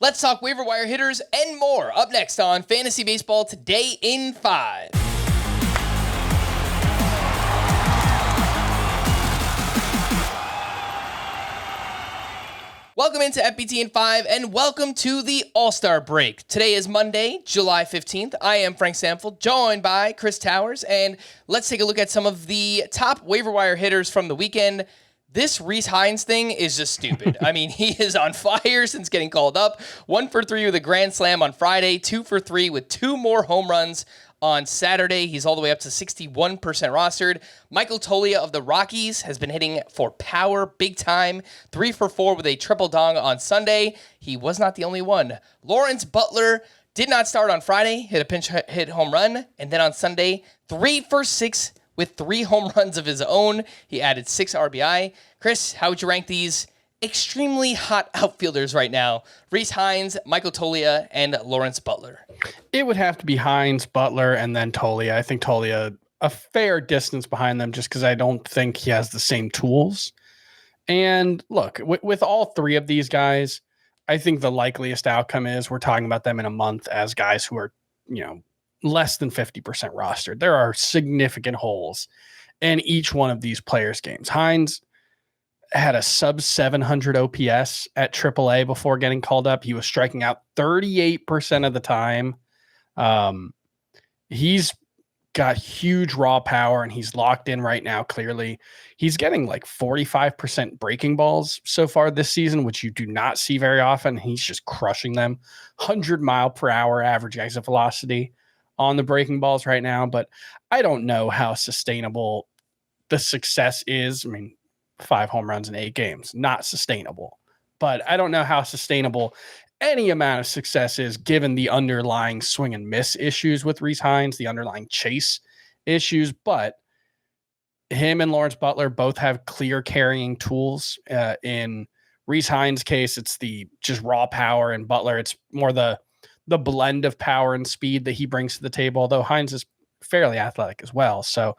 Let's talk waiver wire hitters and more up next on Fantasy Baseball Today in 5. Welcome into FBT in 5 and welcome to the All-Star break. Today is Monday, July 15th. I am Frank Stampfl, joined by Chris Towers, and let's take a look at some of the top waiver wire hitters from the weekend. This Rece Hinds thing is just stupid. I mean, he is on fire since getting called up. 1 for 3 with a grand slam on Friday, 2 for 3 with 2 more home runs on Saturday. He's all the way up to 61% rostered. Michael Toglia of the Rockies has been hitting for power big time. 3 for 4 with a triple dong on Sunday. He was not the only one. Lawrence Butler did not start on Friday, hit a pinch hit home run, and then on Sunday, 3 for 6 with 3 home runs of his own. He added 6 RBI. Chris, how would you rank these extremely hot outfielders right now? Rece Hinds, Michael Toglia, and Lawrence Butler. It would have to be Hinds, Butler, and then Toglia. I think Toglia a fair distance behind them just because I don't think he has the same tools. And look, with all 3 of these guys, I think the likeliest outcome is we're talking about them in a month as guys who are, less than 50% rostered. There are significant holes in each one of these players' games. Hinds had a sub 700 OPS at AAA before getting called up. He was striking out 38% of the time. He's got huge raw power and he's locked in right now. Clearly, he's getting like 45% breaking balls so far this season, which you do not see very often. He's just crushing them. 100-mile-per-hour average exit velocity on the breaking balls right now, but I don't know how sustainable the success is. I mean, 5 home runs in 8 games, not sustainable, but I don't know how sustainable any amount of success is given the underlying swing and miss issues with Rece Hinds, the underlying chase issues, but him and Lawrence Butler both have clear carrying tools. In Rece Hinds' case, it's the just raw power, and Butler, it's more the blend of power and speed that he brings to the table, although Hinds is fairly athletic as well. So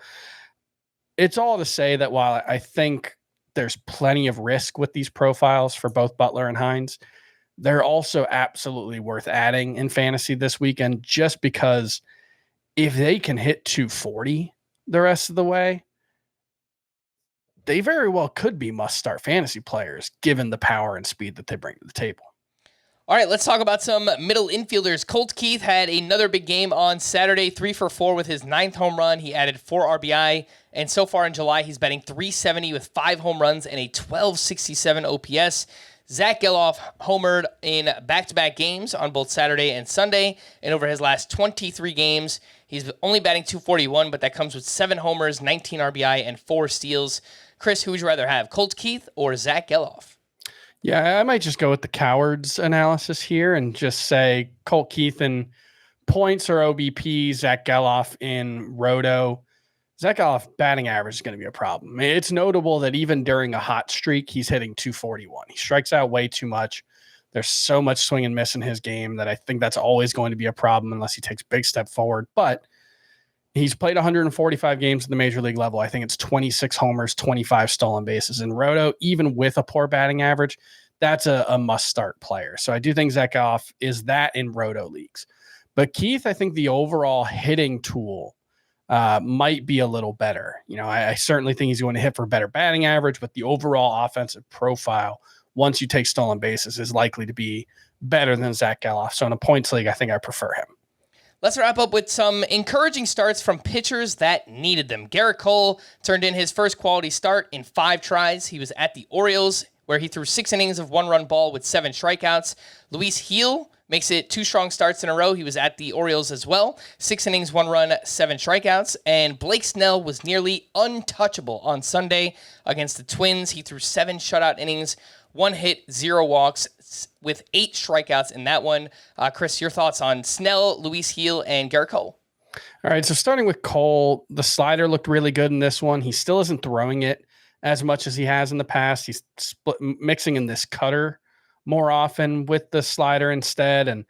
it's all to say that while I think there's plenty of risk with these profiles for both Butler and Hinds, they're also absolutely worth adding in fantasy this weekend, just because if they can hit 240 the rest of the way, they very well could be must-start fantasy players given the power and speed that they bring to the table. All right, let's talk about some middle infielders. Colt Keith had another big game on Saturday, 3 for 4 with his 9th home run. He added 4 RBI, and so far in July, he's batting .370 with 5 home runs and a .1267 OPS. Zack Gelof homered in back-to-back games on both Saturday and Sunday, and over his last 23 games, he's only batting .241, but that comes with 7 homers, 19 RBI, and 4 steals. Chris, who would you rather have, Colt Keith or Zack Gelof? Yeah, I might just go with the cowards analysis here and just say Colt Keith in points or OBP, Zack Gelof in Roto. Zack Gelof batting average is going to be a problem. I mean, it's notable that even during a hot streak, he's hitting .241. He strikes out way too much. There's so much swing and miss in his game that I think that's always going to be a problem unless he takes a big step forward. But he's played 145 games at the major league level. I think it's 26 homers, 25 stolen bases. In Roto, even with a poor batting average, that's a must-start player. So I do think Zack Gelof is that in Roto leagues. But Keith, I think the overall hitting tool might be a little better. I certainly think he's going to hit for a better batting average, but the overall offensive profile, once you take stolen bases, is likely to be better than Zack Gelof. So in a points league, I think I prefer him. Let's wrap up with some encouraging starts from pitchers that needed them. Gerrit Cole turned in his first quality start in 5 tries. He was at the Orioles, where he threw 6 innings of 1-run ball with 7 strikeouts. Luis Gil makes it 2 strong starts in a row. He was at the Orioles as well. 6 innings, 1 run, 7 strikeouts. And Blake Snell was nearly untouchable on Sunday against the Twins. He threw 7 shutout innings, 1 hit, 0 walks, with 8 strikeouts in that one. Chris, your thoughts on Snell, Luis Gil, and Gerrit Cole? All right, so starting with Cole, the slider looked really good in this one. He still isn't throwing it as much as he has in the past. He's mixing in this cutter more often with the slider instead, and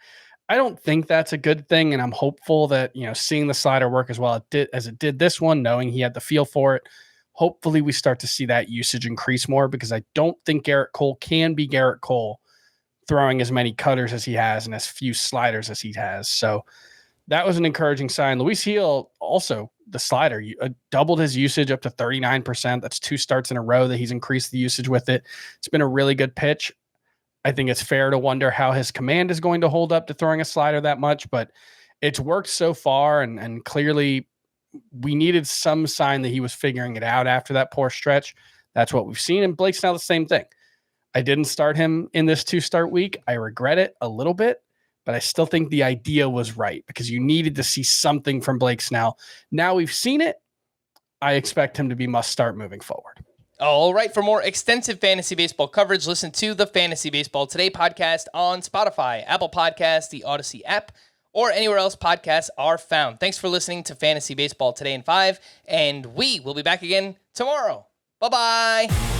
I don't think that's a good thing, and I'm hopeful that, seeing the slider work as well as it did this one, knowing he had the feel for it, hopefully we start to see that usage increase more, because I don't think Gerrit Cole can be Gerrit Cole throwing as many cutters as he has and as few sliders as he has. So that was an encouraging sign. Luis Gil, also the slider, doubled his usage up to 39%. That's 2 starts in a row that he's increased the usage with it. It's been a really good pitch. I think it's fair to wonder how his command is going to hold up to throwing a slider that much, but it's worked so far, and clearly we needed some sign that he was figuring it out after that poor stretch. That's what we've seen. And Blake Snell, the same thing. I didn't start him in this 2-start week. I regret it a little bit, but I still think the idea was right because you needed to see something from Blake Snell. Now we've seen it. I expect him to be must start moving forward. All right. For more extensive fantasy baseball coverage, listen to the Fantasy Baseball Today podcast on Spotify, Apple Podcasts, the Odyssey app, or anywhere else podcasts are found. Thanks for listening to Fantasy Baseball Today in 5, and we will be back again tomorrow. Bye-bye.